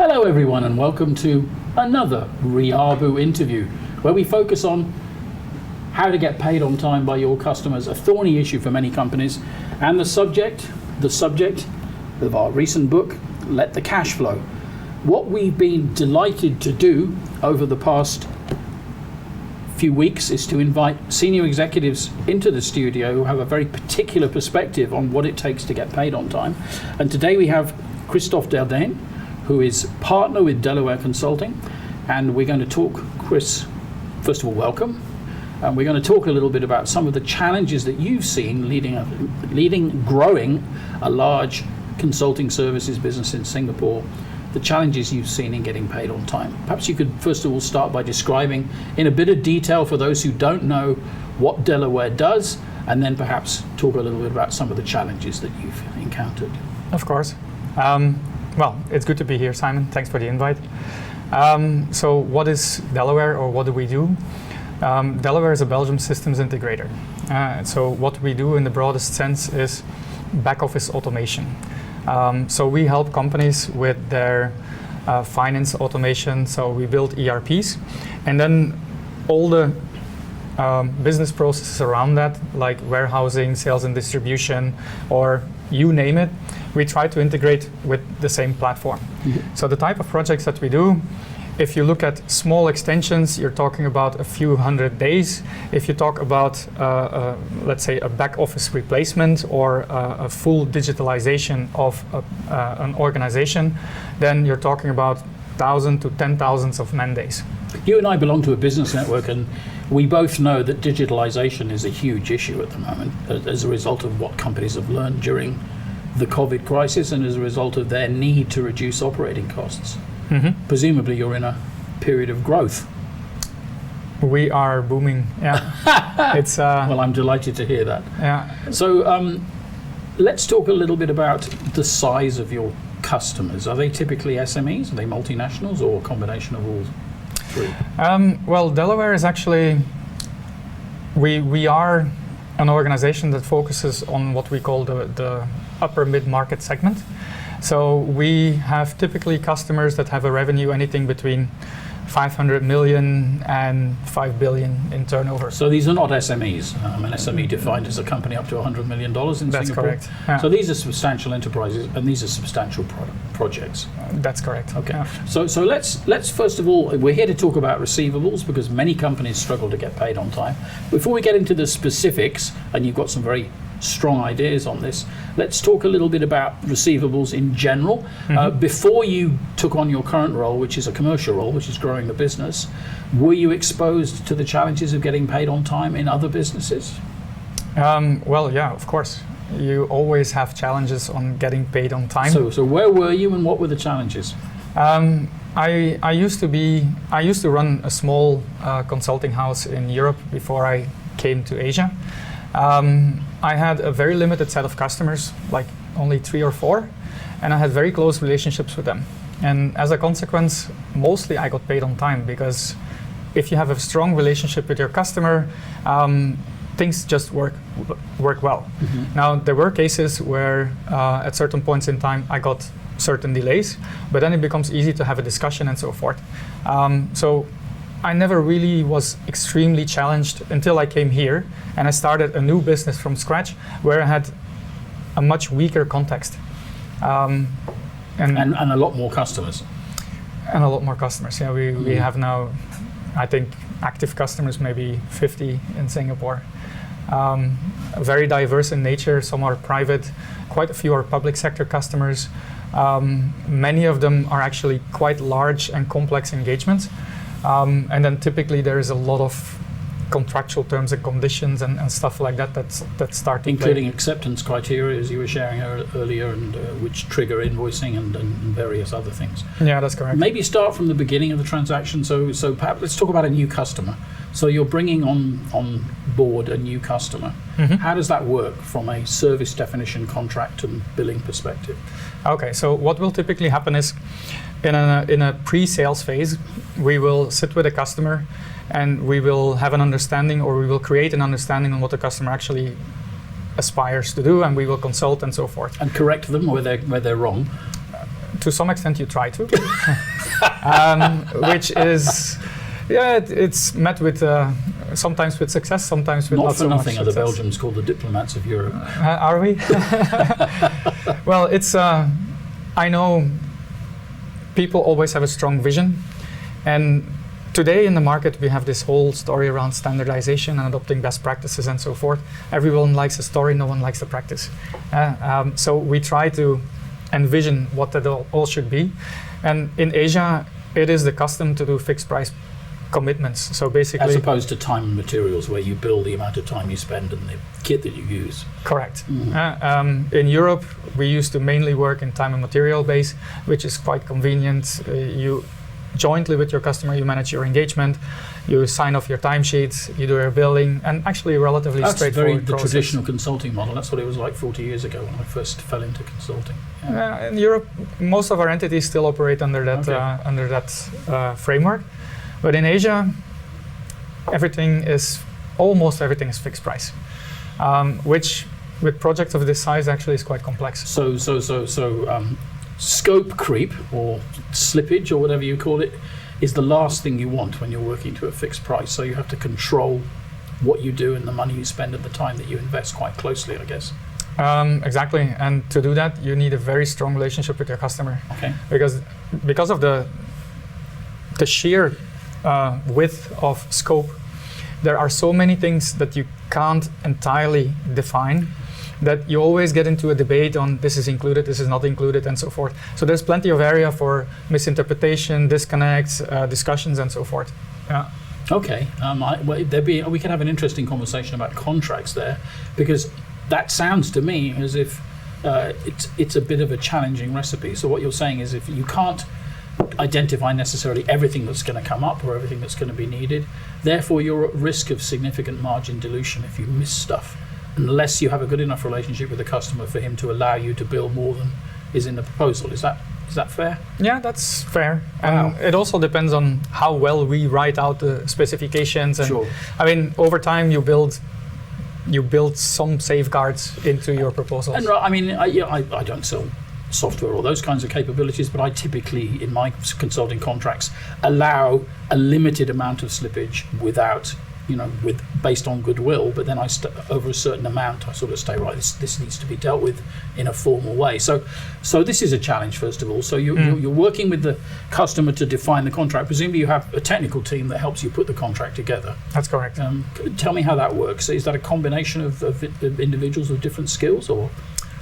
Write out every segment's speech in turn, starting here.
Hello everyone and welcome to another RIABU interview where we focus on how to get paid on time by your customers, a thorny issue for many companies, and the subject of our recent book, Let the Cash Flow. What we've been delighted to do over the past few weeks is to invite senior executives into the studio who have a very particular perspective on what it takes to get paid on time. And today we have Christophe Derdeyn, who is partner with Delaware Consulting, and we're going to talk. Chris, first of all, welcome. And we're going to talk a little bit about some of the challenges that you've seen growing a large consulting services business in Singapore, the challenges you've seen in getting paid on time. Perhaps you could first of all start by describing in a bit of detail for those who don't know what Delaware does, and then perhaps talk a little bit about some of the challenges that you've encountered. Of course. Well, it's good to be here, Simon. Thanks for the invite. So what is Delaware, or what do we do? Delaware is a Belgium systems integrator. So what we do in the broadest sense is back office automation. So we help companies with their finance automation. So we build ERPs, and then all the business processes around that, like warehousing, sales and distribution, or you name it, we try to integrate with the same platform. Mm-hmm. So the type of projects that we do, if you look at small extensions, you're talking about a few hundred days. If you talk about, let's say, a back office replacement or a full digitalization of an organization, then you're talking about 1,000 to 10,000 of man days. You and I belong to a business network, and we both know that digitalization is a huge issue at the moment as a result of what companies have learned during the COVID crisis and as a result of their need to reduce operating costs. Mm-hmm. Presumably you're in a period of growth. We are booming, yeah. It's well, I'm delighted to hear that. Yeah. So let's talk a little bit about the size of your customers. Are they typically SMEs? Are they multinationals, or a combination of all three? Well, Delaware is actually, we are an organization that focuses on what we call the upper mid-market segment. So we have typically customers that have a revenue anything between 500 million and 5 billion in turnover. So these are not SMEs. An SME defined as a company up to $100 million in Singapore. That's correct. Yeah. So these are substantial enterprises, and these are substantial projects. That's correct. Okay. Yeah. So let's first of all, we're here to talk about receivables because many companies struggle to get paid on time. Before we get into the specifics, and you've got some very strong ideas on this, let's talk a little bit about receivables in general. Mm-hmm. Before you took on your current role, which is a commercial role, which is growing the business, were you exposed to the challenges of getting paid on time in other businesses? Well, yeah, of course. You always have challenges on getting paid on time. So where were you, and what were the challenges? I used to run a small consulting house in Europe before I came to Asia. I had a very limited set of customers, like only 3 or 4, and I had very close relationships with them. And as a consequence, mostly I got paid on time, because if you have a strong relationship with your customer, things just work well. Mm-hmm. Now, there were cases where at certain points in time I got certain delays, but then it becomes easy to have a discussion and so forth. So I never really was extremely challenged until I came here and I started a new business from scratch where I had a much weaker context. And a lot more customers. And a lot more customers, yeah. We have now, I think, active customers, maybe 50 in Singapore. Very diverse in nature. Some are private, quite a few are public sector customers. Many of them are actually quite large and complex engagements. And then typically there is a lot of contractual terms and conditions and stuff like that that start to including play. Acceptance criteria, as you were sharing earlier, and which trigger invoicing and various other things. Yeah, that's correct. Maybe start from the beginning of the transaction. So perhaps let's talk about a new customer. So you're bringing on board a new customer. Mm-hmm. How does that work from a service definition, contract and billing perspective? Okay, so what will typically happen is in a pre-sales phase, we will sit with a customer and we will have an understanding, or we will create an understanding on what the customer actually aspires to do, and we will consult and so forth. And correct them where they're wrong. To some extent, you try to, which is, it's met with sometimes with success, sometimes with not so much success. Not for nothing are the Belgians called the diplomats of Europe. Are we? Well, it's. I know people always have a strong vision, and today in the market we have this whole story around standardization and adopting best practices and so forth. Everyone likes a story, no one likes the practice. So we try to envision what that all should be. And in Asia, it is the custom to do fixed price commitments. So basically, as opposed to time and materials, where you bill the amount of time you spend and the kit that you use. Correct. In Europe, we used to mainly work in time and material base, which is quite convenient. You jointly with your customer, you manage your engagement, you sign off your timesheets, you do your billing, and actually a relatively straightforward the process. traditional consulting model. That's what it was like 40 years ago when I first fell into consulting. In Europe, most of our entities still operate under that framework, but in Asia, almost everything is fixed price, which with projects of this size actually is quite complex. So scope creep or slippage or whatever you call it is the last thing you want when you're working to a fixed price. So you have to control what you do and the money you spend and the time that you invest quite closely, I guess. Exactly, and to do that you need a very strong relationship with your customer. Okay. Because of the sheer width of scope, there are so many things that you can't entirely define, that you always get into a debate on this is included, this is not included, and so forth. So there's plenty of area for misinterpretation, disconnects, discussions, and so forth. Yeah. Okay. We can have an interesting conversation about contracts there, because that sounds to me as if it's a bit of a challenging recipe. So what you're saying is, if you can't identify necessarily everything that's going to come up or everything that's going to be needed, therefore you're at risk of significant margin dilution if you miss stuff, unless you have a good enough relationship with the customer for him to allow you to bill more than is in the proposal. Is that fair? Yeah, that's fair. And it also depends on how well we write out the specifications. And sure. I mean, over time you build some safeguards into your proposals. And I mean, I don't sell software or those kinds of capabilities, but I typically, in my consulting contracts, allow a limited amount of slippage without, based on goodwill, but then over a certain amount, I sort of stay, right, this needs to be dealt with in a formal way. So this is a challenge, first of all. So you're working with the customer to define the contract. Presumably you have a technical team that helps you put the contract together. That's correct. Tell me how that works. Is that a combination of individuals with different skills, or?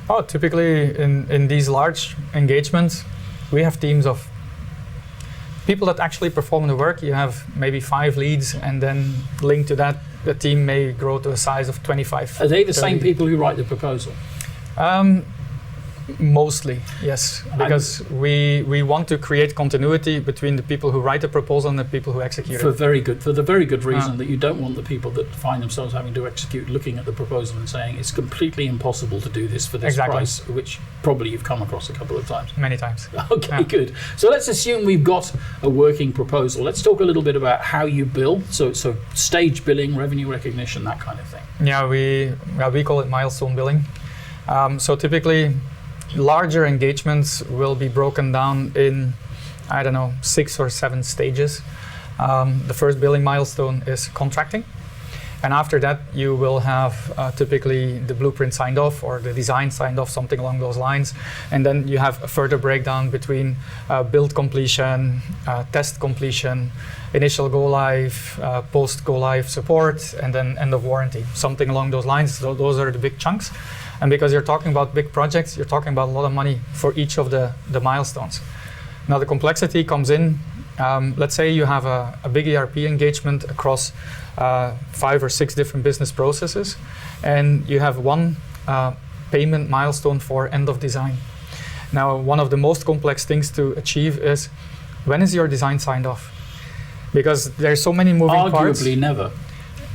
Oh, typically in these large engagements, we have teams of people that actually perform the work. You have maybe 5 leads, and then linked to that, the team may grow to a size of 25. Are they the same people who write the proposal? Mostly, yes, because we want to create continuity between the people who write the proposal and the people who execute it. For the very good reason that you don't want the people that find themselves having to execute looking at the proposal and saying it's completely impossible to do this for this price, which probably you've come across a couple of times. Many times. Okay, good. So let's assume we've got a working proposal. Let's talk a little bit about how you bill. So stage billing, revenue recognition, that kind of thing. Yeah, we call it milestone billing. So typically, larger engagements will be broken down in, 6 or 7 stages. The first billing milestone is contracting. And after that, you will have typically the blueprint signed off or the design signed off, something along those lines. And then you have a further breakdown between build completion, test completion, initial go live, post go live support, and then end of warranty, something along those lines. So those are the big chunks. And because you're talking about big projects, you're talking about a lot of money for each of the milestones. Now the complexity comes in, let's say you have a big ERP engagement across 5 or 6 different business processes, and you have one payment milestone for end of design. Now one of the most complex things to achieve is, when is your design signed off? Because there's so many moving parts. Arguably never.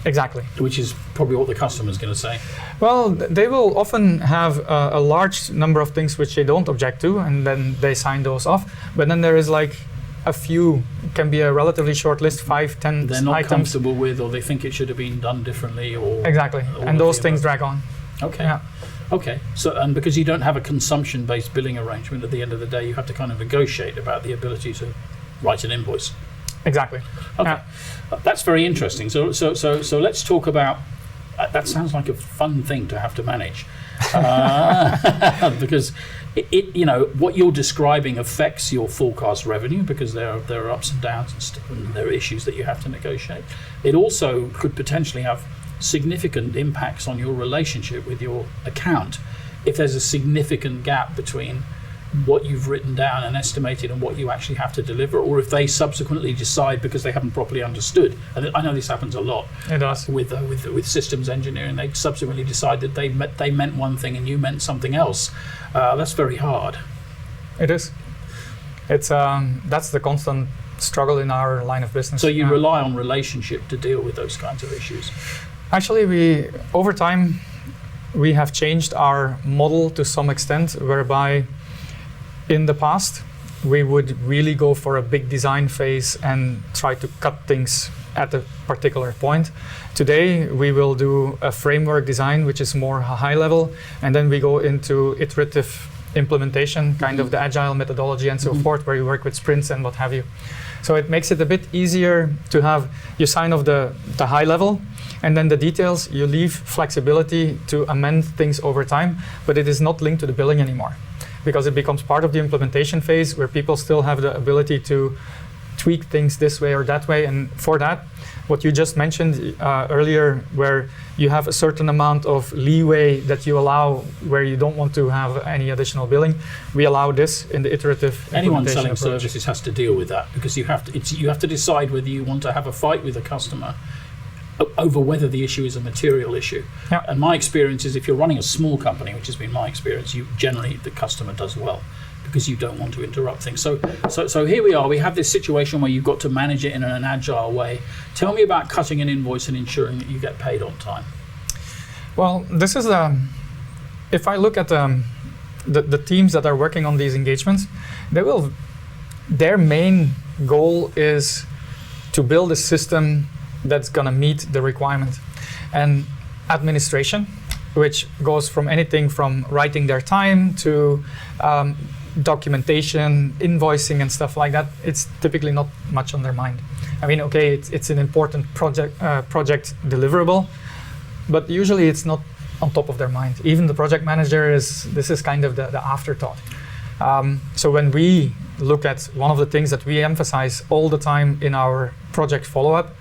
Exactly. Which is probably what the customer's going to say. Well, they will often have a large number of things which they don't object to, and then they sign those off. But then there is like a few, can be a relatively short list, 5, 10 they're not items. Comfortable with, or they think it should have been done differently, or exactly, and those things drag on. Okay. Yeah. Okay, so and because you don't have a consumption-based billing arrangement, at the end of the day, you have to kind of negotiate about the ability to write an invoice. Exactly. Okay, that's very interesting. So let's talk about. That sounds like a fun thing to have to manage, because what you're describing affects your forecast revenue because there are ups and downs and there are issues that you have to negotiate. It also could potentially have significant impacts on your relationship with your account if there's a significant gap between what you've written down and estimated and what you actually have to deliver, or if they subsequently decide because they haven't properly understood. And I know this happens a lot. It does. With systems engineering, they subsequently decide that they meant one thing and you meant something else. That's very hard. It is. It's that's the constant struggle in our line of business. So you rely on relationship to deal with those kinds of issues. Actually, over time, we have changed our model to some extent, whereby in the past, we would really go for a big design phase and try to cut things at a particular point. Today, we will do a framework design, which is more high level, and then we go into iterative implementation, kind of the agile methodology and so forth, where you work with sprints and what have you. So it makes it a bit easier to have, you sign off the high level, and then the details, you leave flexibility to amend things over time, but it is not linked to the billing anymore, because it becomes part of the implementation phase where people still have the ability to tweak things this way or that way. And for that, what you just mentioned earlier, where you have a certain amount of leeway that you allow where you don't want to have any additional billing, we allow this in the iterative Anyone implementation selling approach. services has to deal with that, because you have to decide whether you want to have a fight with a customer over whether the issue is a material issue. Yeah. And my experience is if you're running a small company, which has been my experience, you generally, the customer does well because you don't want to interrupt things. So here we are, we have this situation where you've got to manage it in an agile way. Tell me about cutting an invoice and ensuring that you get paid on time. Well, this is if I look at the teams that are working on these engagements, their main goal is to build a system that's going to meet the requirement. And administration, which goes from anything from writing their time to documentation, invoicing and stuff like that, it's typically not much on their mind. I mean, okay, it's an important project deliverable, but usually it's not on top of their mind. Even the project manager this is kind of the afterthought. So when we look at one of the things that we emphasize all the time in our project follow-up,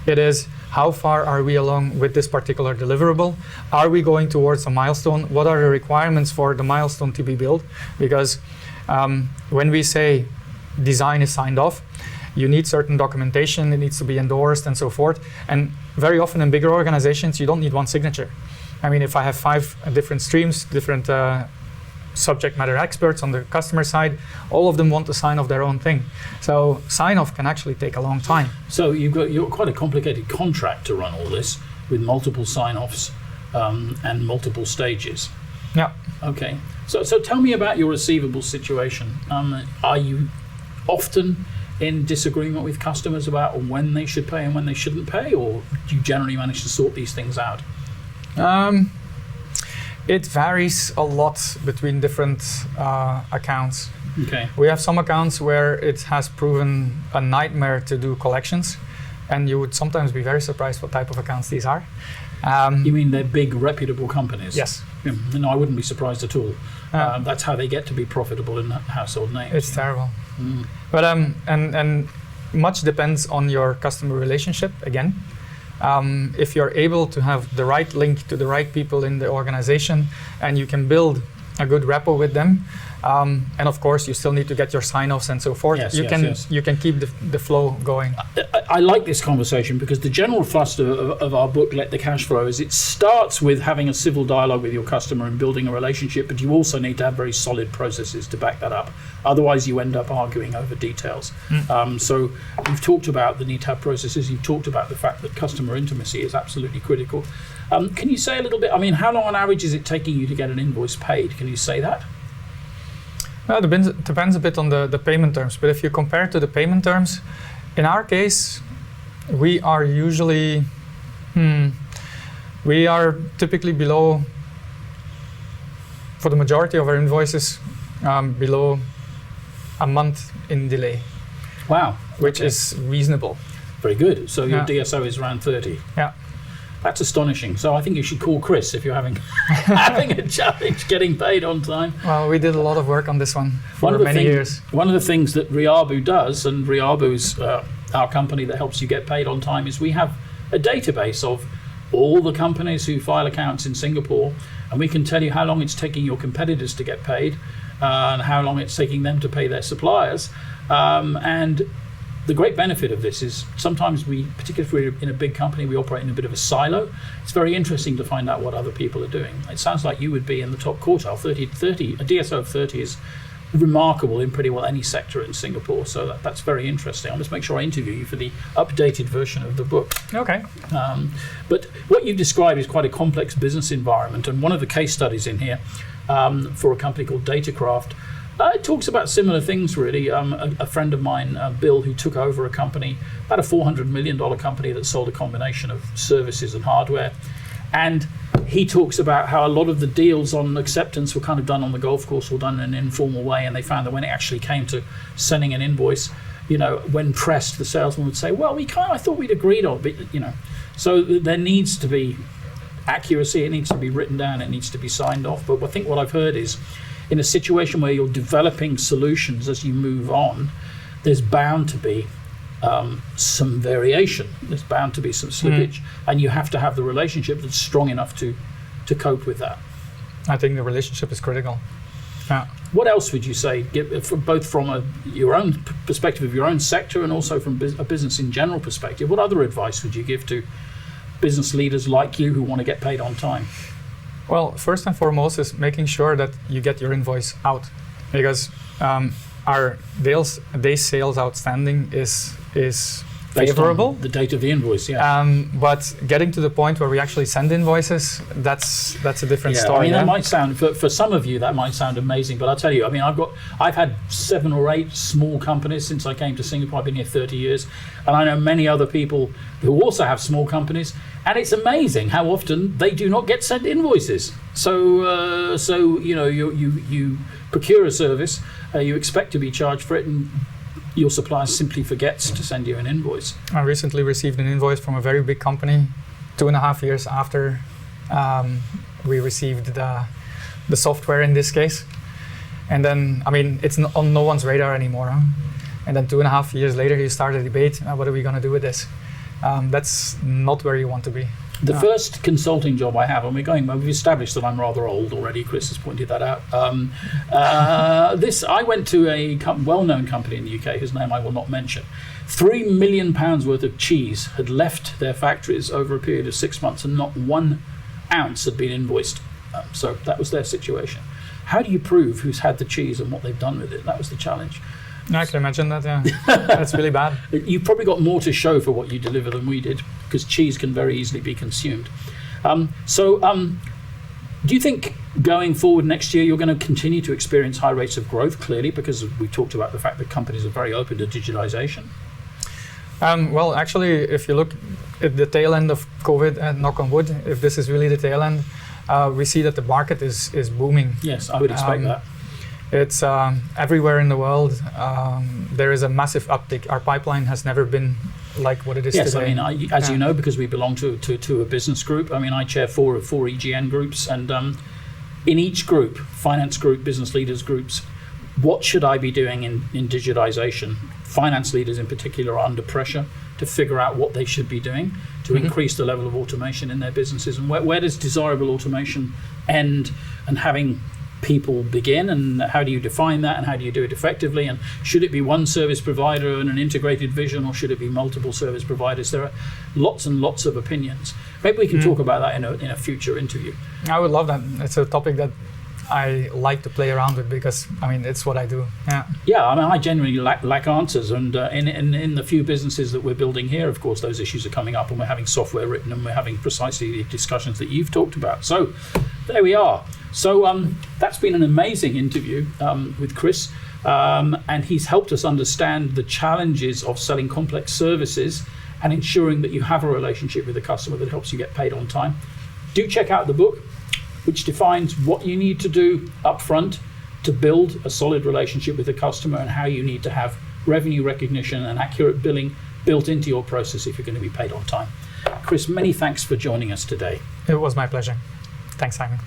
it is how far are we along with this particular deliverable? Are we going towards a milestone? What are the requirements for the milestone to be built? Because when we say design is signed off, you need certain documentation, it needs to be endorsed and so forth. And very often in bigger organizations, you don't need one signature. I mean, if I have 5 different streams, different subject matter experts on the customer side, all of them want to sign off their own thing. So sign off can actually take a long time. So you've got quite a complicated contract to run all this with multiple sign-offs and multiple stages. Yeah. Okay. So tell me about your receivables situation. Are you often in disagreement with customers about when they should pay and when they shouldn't pay, or do you generally manage to sort these things out? It varies a lot between different accounts. Okay. We have some accounts where it has proven a nightmare to do collections, and you would sometimes be very surprised what type of accounts these are. You mean they're big, reputable companies? Yes. No, I wouldn't be surprised at all. That's how they get to be profitable in household names. It's terrible. But and much depends on your customer relationship again. If you're able to have the right link to the right people in the organization and you can build a good rapport with them, and of course you still need to get your sign-offs and so forth. Yes, you can keep the flow going. I like this conversation because the general thrust of our book, Let the Cash Flow, is it starts with having a civil dialogue with your customer and building a relationship, but you also need to have very solid processes to back that up. Otherwise you end up arguing over details. So you've talked about the need to have processes, you've talked about the fact that customer intimacy is absolutely critical. Can you say a little bit, I mean, how long on average is it taking you to get an invoice paid? Can you say that? Well, it depends a bit on the payment terms, but if you compare to the payment terms, in our case, we are usually, we are typically below for the majority of our invoices, below a month in delay, Wow. which Okay. is reasonable. Very good. So your Yeah. DSO is around 30. Yeah. That's astonishing. So I think you should call Chris if you're having having a challenge getting paid on time. Well, we did a lot of work on this one for many years. One of the things that RIABU does, and RIABU is our company that helps you get paid on time, is we have a database of all the companies who file accounts in Singapore, and we can tell you how long it's taking your competitors to get paid, and how long it's taking them to pay their suppliers. And the great benefit of this is sometimes we, particularly if we're in a big company, we operate in a bit of a silo. It's very interesting to find out what other people are doing. It sounds like you would be in the top quartile. 30, a DSO of 30 is remarkable in pretty well any sector in Singapore. So that's very interesting. I'll just make sure I interview you for the updated version of the book. Okay. But what you've described is quite a complex business environment. And one of the case studies in here for a company called Datacraft, it talks about similar things, really. A friend of mine, Bill, who took over a company, about a $400 million company that sold a combination of services and hardware. And he talks about how a lot of the deals on acceptance were kind of done on the golf course or done in an informal way. And they found that when it actually came to sending an invoice, when pressed, the salesman would say, well, I thought we'd agreed on, but, So there needs to be accuracy. It needs to be written down. It needs to be signed off. But I think what I've heard is, in a situation where you're developing solutions as you move on, there's bound to be some variation. There's bound to be some slippage, and you have to have the relationship that's strong enough to cope with that. I think the relationship is critical. Yeah. What else would you say, both from your own perspective of your own sector and also from a business in general perspective, what other advice would you give to business leaders like you who want to get paid on time? Well, first and foremost is making sure that you get your invoice out, because our days sales outstanding is favorable. The date of the invoice, yeah. But getting to the point where we actually send invoices, that's a different story. I mean, that might sound, for some of you, that might sound amazing, but I'll tell you, I mean, I've had 7 or 8 small companies since I came to Singapore. I've been here 30 years, and I know many other people who also have small companies, and it's amazing how often they do not get sent invoices. So you procure a service, you expect to be charged for it, and your supplier simply forgets to send you an invoice. I recently received an invoice from a very big company 2.5 years after we received the software in this case. And then, I mean, it's on no one's radar anymore. Huh? And then 2.5 years later, you start a debate, what are we going to do with this? That's not where you want to be. The first consulting job I have, and we've established that I'm rather old already, Chris has pointed that out. I went to a well-known company in the UK, whose name I will not mention. £3 million worth of cheese had left their factories over a period of 6 months, and not 1 ounce had been invoiced. So that was their situation. How do you prove who's had the cheese and what they've done with it? That was the challenge. I can imagine that, yeah. That's really bad. You've probably got more to show for what you deliver than we did, because cheese can very easily be consumed. Do you think going forward next year you're going to continue to experience high rates of growth, clearly, because we talked about the fact that companies are very open to digitalization? Well, actually, if you look at the tail end of COVID, and knock on wood, if this is really the tail end, we see that the market is booming. Yes, I would expect that. It's everywhere in the world. There is a massive uptick. Our pipeline has never been like what it is today. Yes, I mean, as you know, because we belong to a business group, I mean, I chair four EGN groups, and in each group, finance group, business leaders groups, what should I be doing in digitization? Finance leaders in particular are under pressure to figure out what they should be doing to increase the level of automation in their businesses, and where does desirable automation end and having people begin, and how do you define that, and how do you do it effectively, and should it be one service provider and an integrated vision, or should it be multiple service providers? There are lots and lots of opinions. Maybe we can talk about that in a future interview. I would love that. It's a topic that I like to play around with, because I mean, it's what I do. Yeah, I mean, I genuinely lack answers, and in the few businesses that we're building here, of course, those issues are coming up, and we're having software written, and we're having precisely the discussions that you've talked about. So there we are. So that's been an amazing interview with Chris, and he's helped us understand the challenges of selling complex services and ensuring that you have a relationship with a customer that helps you get paid on time. Do check out the book. which defines what you need to do up front to build a solid relationship with the customer and how you need to have revenue recognition and accurate billing built into your process if you're going to be paid on time. Chris, many thanks for joining us today. It was my pleasure. Thanks, Simon.